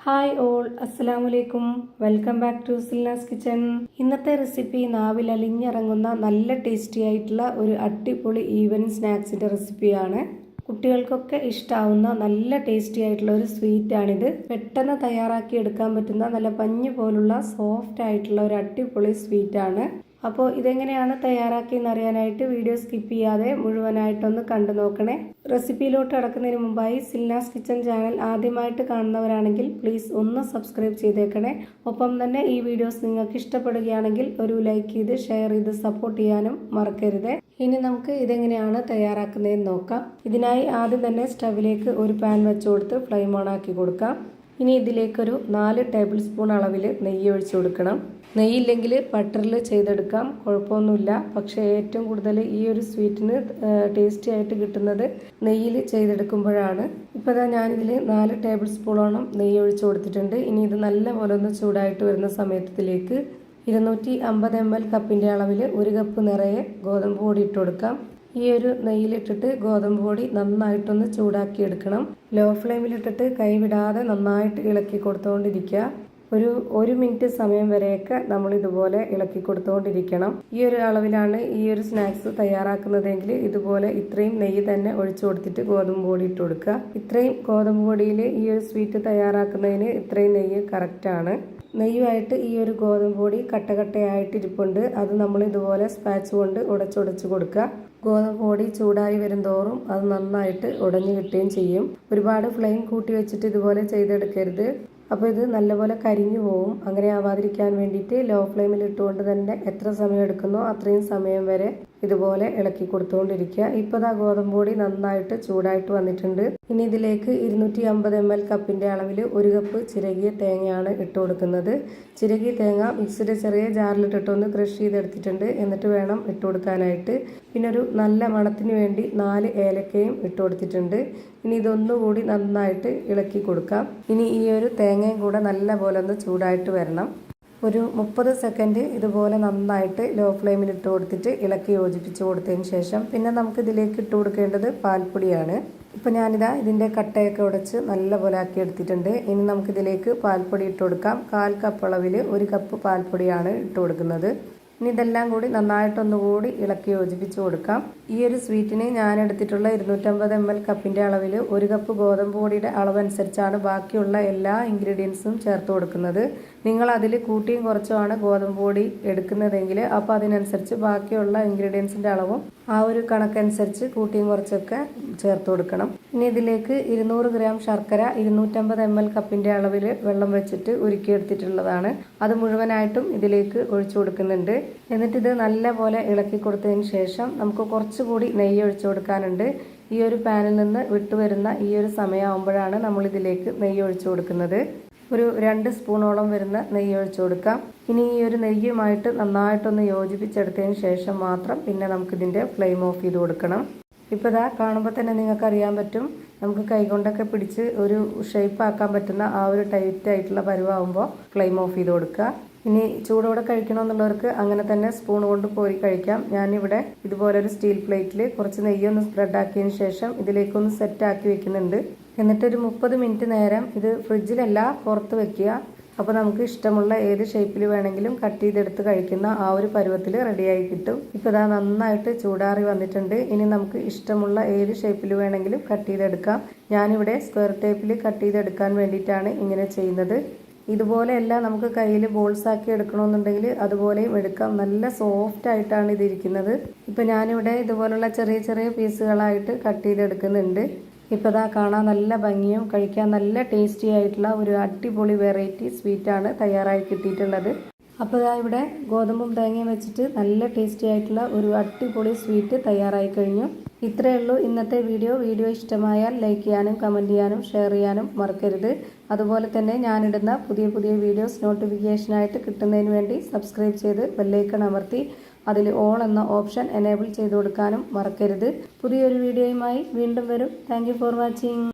Hi all, അസ്സലാമു അലൈക്കും. Welcome back to Silna's kitchen. ഇന്നത്തെ റെസിപ്പി നാവിൽ അലിഞ്ഞിറങ്ങുന്ന നല്ല ടേസ്റ്റി ആയിട്ടുള്ള ഒരു അടിപൊളി ഈവനിങ് സ്നാക്സിന്റെ റെസിപ്പിയാണ്. കുട്ടികൾക്കൊക്കെ ഇഷ്ടാവുന്ന നല്ല ടേസ്റ്റി ആയിട്ടുള്ള ഒരു സ്വീറ്റ് ആണിത്. പെട്ടെന്ന് തയ്യാറാക്കി എടുക്കാൻ പറ്റുന്ന നല്ല പഞ്ഞു പോലുള്ള സോഫ്റ്റ് ആയിട്ടുള്ള ഒരു അടിപൊളി സ്വീറ്റ് ആണ്. അപ്പോൾ ഇതെങ്ങനെയാണ് തയ്യാറാക്കിയെന്ന് അറിയാനായിട്ട് വീഡിയോ സ്കിപ്പ് ചെയ്യാതെ മുഴുവനായിട്ടൊന്ന് കണ്ടു നോക്കണേ. റെസിപ്പിയിലോട്ട് കടക്കുന്നതിന് മുമ്പായി സിൽനാസ് കിച്ചൺ ചാനൽ ആദ്യമായിട്ട് കാണുന്നവരാണെങ്കിൽ പ്ലീസ് ഒന്ന് സബ്സ്ക്രൈബ് ചെയ്തേക്കണേ. ഒപ്പം തന്നെ ഈ വീഡിയോസ് നിങ്ങൾക്ക് ഇഷ്ടപ്പെടുകയാണെങ്കിൽ ഒരു ലൈക്ക് ചെയ്ത് ഷെയർ ചെയ്ത് സപ്പോർട്ട് ചെയ്യാനും മറക്കരുത്. ഇനി നമുക്ക് ഇതെങ്ങനെയാണ് തയ്യാറാക്കുന്നതെന്ന് നോക്കാം. ഇതിനായി ആദ്യം തന്നെ സ്റ്റവിലേക്ക് ഒരു പാൻ വെച്ച് കൊടുത്ത് ഫ്ലെയിം ഓൺ ആക്കി കൊടുക്കാം. ഇനി ഇതിലേക്കൊരു 4 ടേബിൾ സ്പൂൺ അളവിൽ നെയ്യ് ഒഴിച്ചു കൊടുക്കണം. നെയ്യില്ലെങ്കിൽ ബട്ടറിൽ ചെയ്തെടുക്കാം, കുഴപ്പമൊന്നുമില്ല. പക്ഷേ ഏറ്റവും കൂടുതൽ ഈ ഒരു സ്വീറ്റിന് ടേസ്റ്റി ആയിട്ട് കിട്ടുന്നത് നെയ്യിൽ ചെയ്തെടുക്കുമ്പോഴാണ്. ഇപ്പോൾ ഞാനിതിൽ 4 ടേബിൾ സ്പൂണോളം നെയ്യ് ഒഴിച്ചു കൊടുത്തിട്ടുണ്ട്. ഇനി ഇത് നല്ലപോലെ ഒന്ന് ചൂടായിട്ട് വരുന്ന സമയത്തിലേക്ക് 250 ml കപ്പിൻ്റെ അളവിൽ 1 കപ്പ് നിറയെ ഗോതമ്പ് പൊടി ഇട്ട് കൊടുക്കാം. ഈ ഒരു നെയ്യിലിട്ടിട്ട് ഗോതമ്പ് പൊടി നന്നായിട്ടൊന്ന് ചൂടാക്കി എടുക്കണം. ലോ ഫ്ലെയിമിലിട്ടിട്ട് കൈവിടാതെ നന്നായിട്ട് ഇളക്കി കൊടുത്തുകൊണ്ടിരിക്കുക. ഒരു മിനിറ്റ് സമയം വരെയൊക്കെ നമ്മൾ ഇതുപോലെ ഇളക്കി കൊടുത്തുകൊണ്ടിരിക്കണം. ഈ ഒരു അളവിലാണ് ഈ ഒരു സ്നാക്സ് തയ്യാറാക്കുന്നതെങ്കിൽ ഇതുപോലെ ഇത്രയും നെയ്യ് തന്നെ ഒഴിച്ചു കൊടുത്തിട്ട് ഗോതമ്പ് പൊടി ഇട്ട് കൊടുക്കുക. ഇത്രയും ഗോതമ്പ് പൊടിയിൽ ഈ ഒരു സ്വീറ്റ് തയ്യാറാക്കുന്നതിന് ഇത്രയും നെയ്യ് കറക്റ്റാണ്. നെയ്യുമായിട്ട് ഈ ഒരു ഗോതമ്പ് പൊടി കട്ടകട്ടയായിട്ട് ഇരിപ്പുണ്ട്. അത് നമ്മൾ ഇതുപോലെ സ്പാച്ച് കൊണ്ട് ഉടച്ചുടച്ച് കൊടുക്കുക. ഗോതമ്പ് പൊടി ചൂടായി വരും തോറും അത് നന്നായിട്ട് ഉടഞ്ഞു കിട്ടുകയും ചെയ്യും. ഒരുപാട് ഫ്ലെയിം കൂട്ടി വെച്ചിട്ട് ഇതുപോലെ ചെയ്തെടുക്കരുത്. അപ്പോൾ ഇത് നല്ലപോലെ കരിഞ്ഞു പോവും. അങ്ങനെ ആവാതിരിക്കാൻ വേണ്ടിയിട്ട് ലോ ഫ്ലെയിമിൽ ഇട്ടുകൊണ്ട് തന്നെ എത്ര സമയം എടുക്കുന്നോ അത്രയും സമയം വരെ ഇതുപോലെ ഇളക്കി കൊടുത്തുകൊണ്ടിരിക്കുക. ഇപ്പോൾ ഗോതമ്പ് പൊടി നന്നായിട്ട് ചൂടായിട്ട് വന്നിട്ടുണ്ട്. ഇനി ഇതിലേക്ക് 250 ml കപ്പിൻ്റെ അളവിൽ 1 കപ്പ് ചിരകിയ തേങ്ങയാണ് ഇട്ട് കൊടുക്കുന്നത്. ചിരകിയ തേങ്ങ മിക്സിയുടെ ചെറിയ ജാറിലിട്ടിട്ടൊന്ന് ക്രഷ് ചെയ്തെടുത്തിട്ടുണ്ട്. എന്നിട്ട് വേണം ഇട്ട് കൊടുക്കാനായിട്ട്. പിന്നെ ഒരു നല്ല മണത്തിന് വേണ്ടി 4 ഏലക്കയും ഇട്ട് കൊടുത്തിട്ടുണ്ട്. ഇനി ഇതൊന്നുകൂടി നന്നായിട്ട് ഇളക്കി കൊടുക്കാം. ഇനി ഈ ഒരു തേങ്ങയും കൂടെ നല്ല പോലെ ഒന്ന് ചൂടായിട്ട് വരണം. ഒരു 30 സെക്കൻഡ് ഇതുപോലെ നന്നായിട്ട് ലോ ഫ്ലെയിമിൽ ഇട്ട് കൊടുത്തിട്ട് ഇളക്കി യോജിപ്പിച്ച് കൊടുത്തതിന് ശേഷം പിന്നെ നമുക്ക് ഇതിലേക്ക് ഇട്ട് കൊടുക്കേണ്ടത് പാൽപ്പൊടിയാണ്. ഇപ്പോൾ ഞാനിതാ ഇതിൻ്റെ കട്ടയൊക്കെ ഉടച്ച് നല്ല പോലെ ആക്കി എടുത്തിട്ടുണ്ട്. ഇനി നമുക്കിതിലേക്ക് പാൽപ്പൊടി ഇട്ട് കൊടുക്കാം. 1/4 കപ്പ് അളവിൽ 1 കപ്പ് പാൽപ്പൊടിയാണ് ഇട്ട് കൊടുക്കുന്നത്. ഇനി ഇതെല്ലാം കൂടി നന്നായിട്ടൊന്നുകൂടി ഇളക്കി യോജിപ്പിച്ച് കൊടുക്കാം. ഈ ഒരു സ്വീറ്റിന് ഞാൻ എടുത്തിട്ടുള്ള 250 ml കപ്പിൻ്റെ അളവിൽ 1 കപ്പ് ഗോതമ്പ് പൊടിയുടെ അളവനുസരിച്ചാണ് ബാക്കിയുള്ള എല്ലാ ഇൻഗ്രീഡിയൻസും ചേർത്ത് കൊടുക്കുന്നത്. നിങ്ങൾ അതിൽ കൂട്ടിയും കുറച്ചുമാണ് ഗോതമ്പ് പൊടി എടുക്കുന്നതെങ്കിൽ അപ്പോൾ അതിനനുസരിച്ച് ബാക്കിയുള്ള ഇൻഗ്രീഡിയൻസിൻ്റെ അളവും ആ ഒരു കണക്കനുസരിച്ച് കൂട്ടിയും കുറച്ചൊക്കെ ചേർത്ത് കൊടുക്കണം. ഇനി ഇതിലേക്ക് 200 ഗ്രാം ശർക്കര 250 ml കപ്പിൻ്റെ അളവിൽ വെള്ളം വെച്ചിട്ട് ഉരുക്കിയെടുത്തിട്ടുള്ളതാണ്. അത് മുഴുവനായിട്ടും ഇതിലേക്ക് ഒഴിച്ചു കൊടുക്കുന്നുണ്ട്. എന്നിട്ട് ഇത് നല്ല പോലെ ഇളക്കി കൊടുത്തതിന് ശേഷം നമുക്ക് കുറച്ചുകൂടി നെയ്യ് ഒഴിച്ചു കൊടുക്കാനുണ്ട്. ഈ ഒരു പാനിൽ നിന്ന് വിട്ടുവരുന്ന ഈ ഒരു സമയമാകുമ്പോഴാണ് നമ്മൾ ഇതിലേക്ക് നെയ്യ് ഒഴിച്ചു കൊടുക്കുന്നത്. ഒരു 2 സ്പൂണോളം വരുന്ന നെയ്യ് ഒഴിച്ചു കൊടുക്കാം. ഇനി ഈ ഒരു നെയ്യുമായിട്ട് നന്നായിട്ടൊന്ന് യോജിപ്പിച്ചെടുത്തതിന് ശേഷം മാത്രം പിന്നെ നമുക്കിതിൻ്റെ ഫ്ലെയിം ഓഫ് ചെയ്ത് കൊടുക്കണം. ഇപ്പോൾ കാണുമ്പോൾ തന്നെ നിങ്ങൾക്ക് അറിയാൻ പറ്റും, നമുക്ക് കൈകൊണ്ടൊക്കെ പിടിച്ച് ഒരു ഷേപ്പ് ആക്കാൻ പറ്റുന്ന ആ ഒരു ടൈറ്റ് ആയിട്ടുള്ള പരുവാകുമ്പോൾ ഫ്ലെയിം ഓഫ് ചെയ്ത് കൊടുക്കുക. ഇനി ചൂടോടെ കഴിക്കണമെന്നുള്ളവർക്ക് അങ്ങനെ തന്നെ സ്പൂൺ കൊണ്ട് കോരി കഴിക്കാം. ഞാനിവിടെ ഇതുപോലൊരു സ്റ്റീൽ പ്ലേറ്റിൽ കുറച്ച് നെയ്യൊന്ന് സ്പ്രെഡ് ആക്കിയതിന് ശേഷം ഇതിലേക്കൊന്ന് സെറ്റ് ആക്കി വെക്കുന്നുണ്ട്. എന്നിട്ടൊരു 30 മിനിറ്റ് നേരം ഇത് ഫ്രിഡ്ജിലല്ല പുറത്ത് വെക്കുക. അപ്പോൾ നമുക്ക് ഇഷ്ടമുള്ള ഏത് ഷേപ്പിൽ വേണമെങ്കിലും കട്ട് ചെയ്തെടുത്ത് കഴിക്കുന്ന ആ ഒരു പരുവത്തിൽ റെഡിയായി കിട്ടും. ഇപ്പോൾ നന്നായിട്ട് ചൂടാറി വന്നിട്ടുണ്ട്. ഇനി നമുക്ക് ഇഷ്ടമുള്ള ഏത് ഷേപ്പിൽ വേണമെങ്കിലും കട്ട് ചെയ്തെടുക്കാം. ഞാനിവിടെ സ്ക്വയർ ടേപ്പിൽ കട്ട് ചെയ്തെടുക്കാൻ വേണ്ടിയിട്ടാണ് ഇങ്ങനെ ചെയ്യുന്നത്. ഇതുപോലെയല്ല നമുക്ക് കയ്യിൽ ബോൾസ് ആക്കി എടുക്കണമെന്നുണ്ടെങ്കിൽ അതുപോലെയും എടുക്കാം. നല്ല സോഫ്റ്റ് ആയിട്ടാണ് ഇതിരിക്കുന്നത്. ഇപ്പോൾ ഞാനിവിടെ ഇതുപോലുള്ള ചെറിയ ചെറിയ പീസുകളായിട്ട് കട്ട് ചെയ്തെടുക്കുന്നുണ്ട്. ഇപ്പോൾ കാണാൻ നല്ല ഭംഗിയും കഴിക്കാൻ നല്ല ടേസ്റ്റി ആയിട്ടുള്ള ഒരു അടിപൊളി വെറൈറ്റി സ്വീറ്റാണ് തയ്യാറായി കിട്ടിയിട്ടുള്ളത്. അപ്പോൾ ഇവിടെ ഗോതമ്പും തേങ്ങയും വെച്ചിട്ട് നല്ല ടേസ്റ്റി ആയിട്ടുള്ള ഒരു അടിപൊളി സ്വീറ്റ് തയ്യാറായി കഴിഞ്ഞു. ഇത്രയേ ഉള്ളൂ ഇന്നത്തെ വീഡിയോ ഇഷ്ടമായാൽ ലൈക്ക് ചെയ്യാനും കമൻറ്റ് ചെയ്യാനും ഷെയർ ചെയ്യാനും മറക്കരുത്. അതുപോലെ തന്നെ ഞാനിടുന്ന പുതിയ വീഡിയോസ് നോട്ടിഫിക്കേഷനായിട്ട് കിട്ടുന്നതിന് വേണ്ടി സബ്സ്ക്രൈബ് ചെയ്ത് ബെല്ലൈക്കൺ അമർത്തി അതിൽ ഓൾ എന്ന ഓപ്ഷൻ എനേബിൾ ചെയ്ത് കൊടുക്കാനും മറക്കരുത്. പുതിയൊരു വീഡിയോയുമായി വീണ്ടും വരും. Thank you for watching.